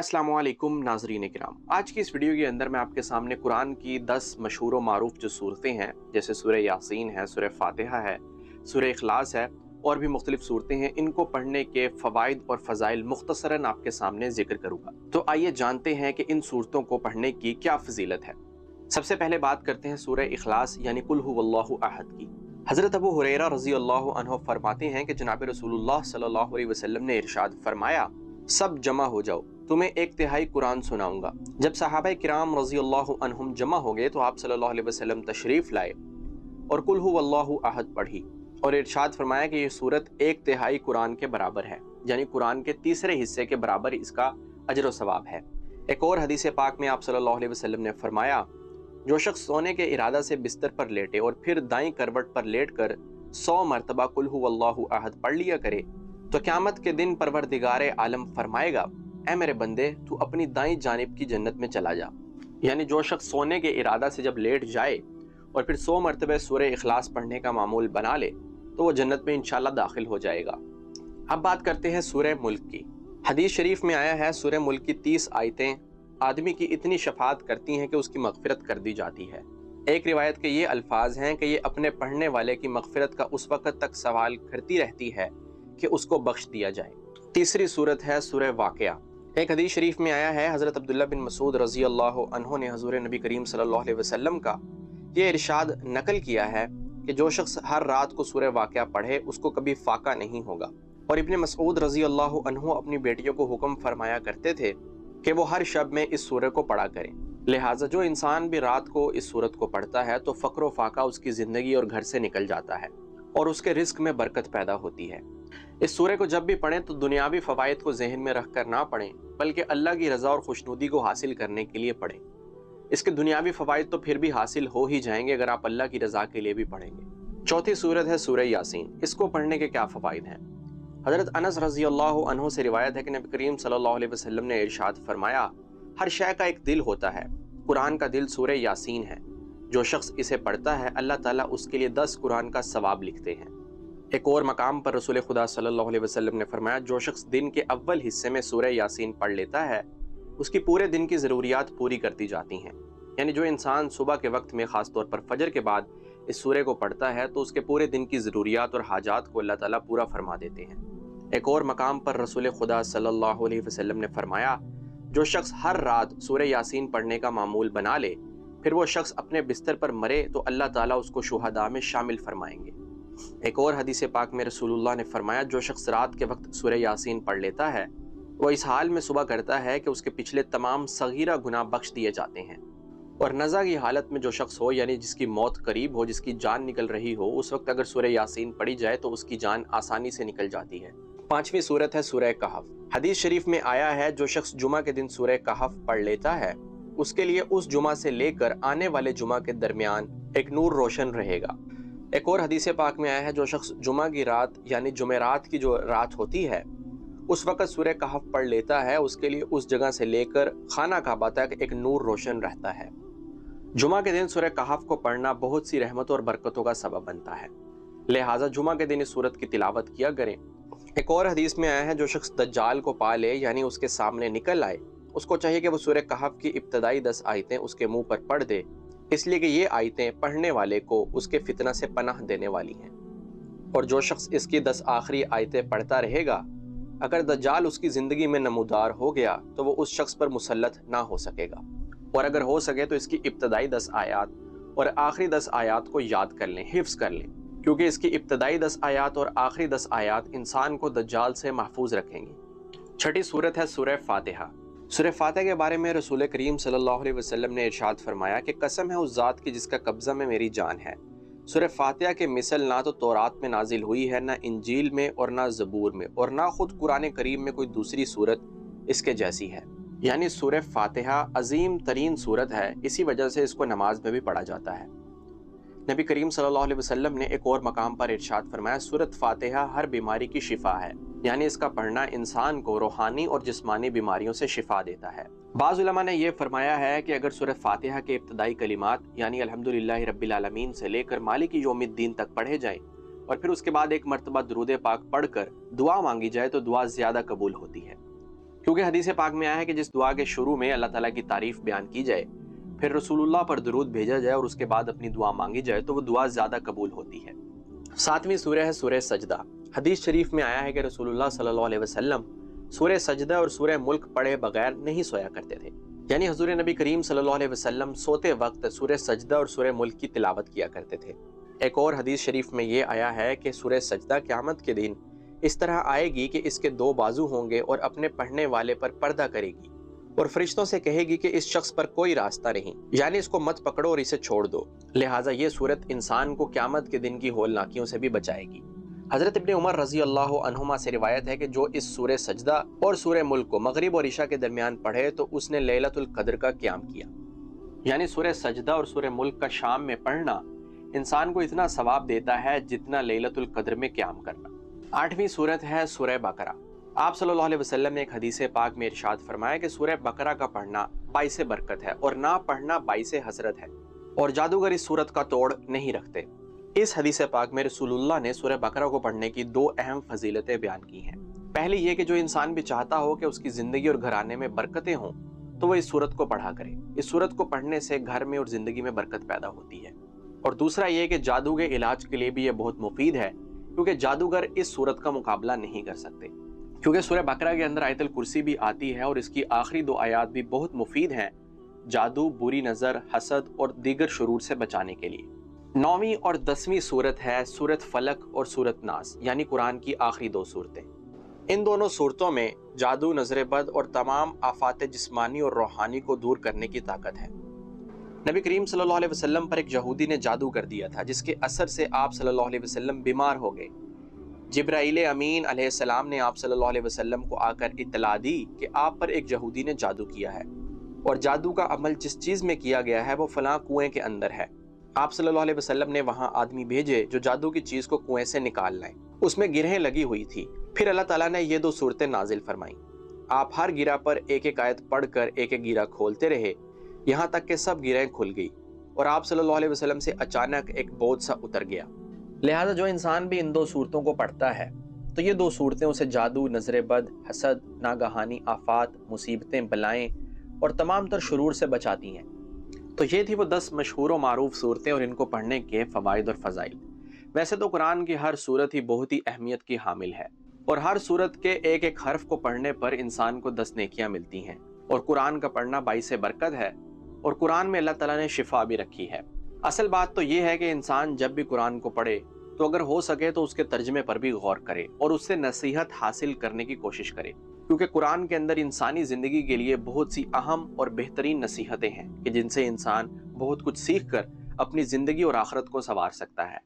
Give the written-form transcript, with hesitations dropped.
अस्सलामु अलैकुम नाज़रीन किराम। आज की इस वीडियो के अंदर मैं आपके सामने कुरान की 10 मशहूर व मारूफ जो सूरतें हैं, जैसे सूरह यासीन है, सूरह फातिहा है, सूरह इखलास है और भी मुख्तलिफ सूरतें हैं, इनको पढ़ने के फ़वाइद और फ़ज़ाइल मुख्तसरन आपके सामने जिक्र करूँगा। तो आइए जानते हैं कि इन सूरतों को पढ़ने की क्या फजीलत है। सबसे पहले बात करते हैं सूरह इखलास यानी कुल हुवल्लाहु अहद की। हज़रत अबू हुरैरा रज़ी अल्लाहु अन्हु फरमाते हैं कि जनाब रसूलुल्लाह सल्लल्लाहु अलैहि वसल्लम ने इरशाद फरमाया, सब जमा हो जाओ, तुम्हें एक तिहाई कुरान सुनाऊंगा। जब सहाबा किराम रज़ी अल्लाहु अन्हुम जमा हो गए तो आप सल्लल्लाहु अलैहि वसल्लम तशरीफ़ लाए और कुल हुवल्लाहु अहद पढ़ी और इरशाद फरमाया कि यह सूरत एक तिहाई कुरान के बराबर है, यानी कुरान के तीसरे हिस्से के बराबर इसका अजर व सवाब है। एक और हदीस पाक में आप सल्लल्लाहु अलैहि वसल्लम ने फरमाया, जो शख्स सोने के इरादा से बिस्तर पर लेटे और फिर दाईं करवट पर लेट कर 100 मरतबा कुल हुवल्लाहु अहद पढ़ लिया करे तो क़यामत के दिन परवरदिगार आलम फरमाएगा, ऐ मेरे बंदे, तू अपनी दाईं जानिब की जन्नत में चला जा। यानी जो शख्स सोने के इरादा से जब लेट जाए और फिर 100 मरतबे सूरह इखलास पढ़ने का मामूल बना ले तो वो जन्नत में इंशाल्लाह दाखिल हो जाएगा। अब बात करते हैं सूरह मुल्क की। हदीस शरीफ में आया है, सूरह मुल्क की 30 आयतें आदमी की इतनी शफात करती हैं कि उसकी मगफिरत कर दी जाती है। एक रिवायत के ये अल्फाज हैं कि ये अपने पढ़ने वाले की मगफिरत का उस वक़्त तक सवाल करती रहती है कि उसको बख्श दिया जाए। तीसरी सूरत है सूरह वाक़िया। एक हदीस शरीफ में आया है, हज़रत अब्दुल्ला बिन मसूद रज़ी अल्लाहु अन्हु ने हज़ूर नबी करीम सल्लल्लाहु अलैहि वसल्लम का ये इरशाद नकल किया है कि जो शख्स हर रात को सूरह वाक़िया पढ़े उसको कभी फाका नहीं होगा। और इब्न मसूद रज़ी अल्लाहु अन्हु अपनी बेटियों को हुक्म फरमाया करते थे कि वो हर शब में इस सूरह को पढ़ा करें। लिहाजा जो इंसान भी रात को इस सूरत को पढ़ता है तो फ़क्र व फाका उसकी ज़िंदगी और घर से निकल जाता है और उसके रिस्क में बरकत पैदा होती है। इस सूरह को जब भी पढ़ें तो दुनियावी फ़वाइद को जहन में रख कर ना पढ़ें, बल्कि अल्लाह की रज़ा और खुशनुदी को हासिल करने के लिए पढ़ें। इसके दुनियावी फ़वाइद तो फिर भी हासिल हो ही जाएंगे अगर आप अल्लाह की रज़ा के लिए भी पढ़ेंगे। चौथी सूरत है सूरह यासीन। इसको पढ़ने के क्या फ़वाइद हैं? हज़रत अनस रज़ी अल्लाहु अन्हु से रिवायत है कि नबी करीम सल्लल्लाहु अलैहि वसल्लम ने इरशाद फरमाया, हर शय का एक दिल होता है, कुरान का दिल सूरह यासीन है। जो शख्स इसे पढ़ता है अल्लाह ताला उसके लिए 10 कुरान का सवाब लिखते हैं। एक और मकाम पर रसूल खुदा सल्लल्लाहु अलैहि वसल्लम ने फरमाया, जो शख्स दिन के अव्वल हिस्से में सूरह यासीन पढ़ लेता है उसकी पूरे दिन की ज़रूरियात पूरी कर दी जाती हैं। यानी जो इंसान सुबह के वक्त में ख़ास तौर पर फजर के बाद इस सूरह को पढ़ता है तो उसके पूरे दिन की ज़रूरियात और हाजात को अल्लाह ताला पूरा फरमा देते हैं। एक और मकाम पर रसूल खुदा सल्लल्लाहु अलैहि वसल्लम ने फरमाया, जो शख्स हर रात सूरह यासीन पढ़ने का मामूल बना ले फिर वो शख्स अपने बिस्तर पर मरे तो अल्लाह ताला उसको शुहदा में शामिल फरमाएंगे। एक और हदीस पाक में रसूलुल्लाह ने फरमाया, जो शख्स रात के वक्त सूरह यासीन पढ़ लेता है वो इस हाल में सुबह करता है कि उसके पिछले तमाम सगीरा गुनाह बख्श दिए जाते हैं। और नज़ा की हालत में जो शख्स हो, यानी जिसकी मौत करीब हो, जिसकी जान निकल रही हो, उस वक्त अगर सूरह यासीन पढ़ी जाए तो उसकी जान आसानी से निकल जाती है। पांचवी सूरत है सूरह कहफ। हदीस शरीफ में आया है, जो शख्स जुमा के दिन सूरह कहफ पढ़ लेता है उसके लिए उस जुमा से लेकर आने वाले जुमा के दरमियान एक नूर रोशन रहेगा। एक और हदीस पाक में आया है, जो शख्स जुमा की रात यानी जुमेरात की जो रात होती है उस वक़्त सूरह कहफ पढ़ लेता है उसके लिए उस जगह से लेकर खाना काबा तक एक नूर रोशन रहता है। जुमा के दिन सूरह कहफ को पढ़ना बहुत सी रहमतों और बरकतों का सबब बनता है, लिहाजा जुमा के दिन इस सूरत की तिलावत किया करें। एक और हदीस में आया है, जो शख्स दज्जाल को पा ले यानी उसके सामने निकल आए उसको चाहिए कि वो सूरह कहफ की इब्तदाई 10 आयतें उसके मुंह पर पढ़ दे, इसलिए कि ये आयतें पढ़ने वाले को उसके फितना से पनाह देने वाली हैं। और जो शख्स इसकी 10 आखिरी आयतें पढ़ता रहेगा, अगर दज्जाल उसकी ज़िंदगी में नमूदार हो गया तो वो उस शख्स पर मुसल्लत ना हो सकेगा। और अगर हो सके तो इसकी इब्तदाई 10 आयात और आखिरी 10 आयात को याद कर लें, हिफ्ज़ कर लें, क्योंकि इसकी इब्तदाई 10 आयात और आखिरी 10 आयात इंसान को दज्जाल से महफूज रखेंगी। छठी सूरत है सूरह फातिहा। सूरह फातिहा के बारे में रसूल करीम सल्लल्लाहु अलैहि वसल्लम ने इरशाद फरमाया कि कसम है उस ज़ात की जिसका कब्ज़ा में मेरी जान है, सूरह फातिहा के मिसल ना तो तौरात में नाजिल हुई है, ना इंजील में और ना ज़बूर में, और ना खुद कुरान करीम में कोई दूसरी सूरत इसके जैसी है। यानी सूरह फातिहा अजीम तरीन सूरत है, इसी वजह से इसको नमाज में भी पढ़ा जाता है। नबी करीम सल्लल्लाहु अलैहि वसल्लम ने एक और मकाम पर इरशाद फरमाया, सूरत फातिहा हर बीमारी की शिफा है, यानी इसका पढ़ना इंसान को रूहानी और जिस्मानी बीमारियों से शिफा देता है। बाज़ उलमा ने यह फरमाया है कि अगर सूरत फातिहा के इब्तदाई कलिमात यानी अल्हम्दुलिल्लाहि रब्बिल आलमीन से लेकर मालिकी यौमिद्दीन तक पढ़े जाएं और फिर उसके बाद एक मरतबा दुरूद पाक पढ़कर दुआ मांगी जाए तो दुआ ज्यादा कबूल होती है। क्योंकि हदीस पाक में आया है कि जिस दुआ के शुरू में अल्लाह ताला की तारीफ बयान की जाए, फिर रसूलुल्लाह पर दुरूद भेजा जाए और उसके बाद अपनी दुआ मांगी जाए तो वो दुआ ज्यादा कबूल होती है। 7वीं सूरह है सूरह सजदा। हदीस शरीफ में आया है कि रसूलुल्लाह सल्लल्लाहु अलैहि वसल्लम सूरह सजदा और सूरह मुल्क पढ़े बगैर नहीं सोया करते थे। यानी हुजूर नबी करीम सल्लल्लाहु अलैहि वसल्लम सोते वक्त सूरह सजदा और सूरह मुल्क की तिलावत किया करते थे। एक और हदीस शरीफ में ये आया है कि सूरह सजदा क़यामत के दिन इस तरह आएगी कि इसके 2 बाजू होंगे और अपने पढ़ने वाले पर पर्दा करेगी और फरिश्तों से कहेगी कि इस शख्स पर कोई रास्ता नहीं, यानी इसको मत पकड़ो और इसे छोड़ दो। लिहाजा ये सूरत इंसान को क़यामत के दिन की होलनाकियों से भी बचाएगी। हज़रत इब्ने उमर रज़ी अल्लाह अन्हुमा से रिवायत है कि जो इस सूरह सजदा और सूरह मुल्क को मगरिब और इशा के दरमियान पढ़े तो उसने लैलतुल क़द्र का क़याम किया। यानी सूरह सजदा और सूरह मुल्क का शाम में पढ़ना इंसान को इतना सवाब देता है जितना लैलतुल क़द्र में क़याम करना। 8वीं सूरत है सूरह बकरा। आप सल्लल्लाहु अलैहि वसल्लम ने एक हदीस पाक में इरशाद फरमाया कि सूरह बकरा का पढ़ना बाइसे बरकत है और ना पढ़ना बाइसे हसरत है, और जादूगर इस सूरत का तोड़ नहीं रखते। इस हदीस पाक में रसूलुल्लाह ने सूरह बकरा को पढ़ने की 2 अहम फजीलतें बयान की हैं। पहली ये कि जो इंसान भी चाहता हो कि उसकी जिंदगी और घराने में बरकतें हों तो वह इस सूरत को पढ़ा करे। इस सूरत को पढ़ने से घर में और जिंदगी में बरकत पैदा होती है। और दूसरा ये कि जादू के इलाज के लिए भी ये बहुत मुफीद है, क्योंकि जादूगर इस सूरत का मुकाबला नहीं कर सकते। क्योंकि सूरह बकरा के अंदर आयतुल कुर्सी भी आती है और इसकी आखिरी 2 आयात भी बहुत मुफीद हैं जादू, बुरी नज़र, हसद और दीगर शुरूर से बचाने के लिए। 9वीं और 10वीं सूरत है सूरत फलक और सूरत नास, यानी कुरान की आखिरी 2 सूरतें। इन दोनों सूरतों में जादू, नजर बद और तमाम आफात जिस्मानी और रूहानी को दूर करने की ताकत है। नबी करीम सल्लल्लाहु अलैहि वसल्लम पर एक यहूदी ने जादू कर दिया था, जिसके असर से आप सल्लल्लाहु अलैहि वसल्लम बीमार हो गए। जिब्राइल अमीन अलैहिस्सलाम ने आप सल्लल्लाहु अलैहि वसल्लम को आकर इत्तला दी कि आप पर एक यहूदी ने जादू किया है और जादू का अमल जिस चीज़ में किया गया है वो फलां कुएं के अंदर है। आप सल्लल्लाहु अलैहि वसल्लम ने वहां आदमी भेजे जो जादू की चीज़ को कुएं से निकाल लाए। उसमें गिरहें लगी हुई थी। फिर अल्लाह ताला ने ये 2 सूरतें नाजिल फरमाई। आप हर गिरा पर एक आयत पढ़कर एक गिरा खोलते रहे, यहाँ तक कि सब गिरहें खुल गई और आप सल्लल्लाहु अलैहि वसल्लम से अचानक एक बोझ सा उतर गया। लिहाजा जो इंसान भी इन 2 सूरतों को पढ़ता है तो ये 2 सूरतें उसे जादू, नजर बद, हसद, नागहानी आफात, मुसीबतें, बलाएं और तमाम तर शुरूर से बचाती हैं। तो ये थी वो 10 मशहूर व मारूफ सूरतें और इनको पढ़ने के फ़वाइद और फ़ज़ाइल। वैसे तो कुरान की हर सूरत ही बहुत ही अहमियत की हामिल है और हर सूरत के एक हर्फ को पढ़ने पर इंसान को 10 नेकियां मिलती हैं और कुरान का पढ़ना बाइसे बरकत है और कुरान में अल्लाह ताला ने शिफा भी रखी है। असल बात तो ये है कि इंसान जब भी कुरान को पढ़े तो अगर हो सके तो उसके तर्जमे पर भी गौर करे और उससे नसीहत हासिल करने की कोशिश करे, क्योंकि कुरान के अंदर इंसानी ज़िंदगी के लिए बहुत सी अहम और बेहतरीन नसीहतें हैं कि जिनसे इंसान बहुत कुछ सीख कर अपनी ज़िंदगी और आखिरत को संवार सकता है।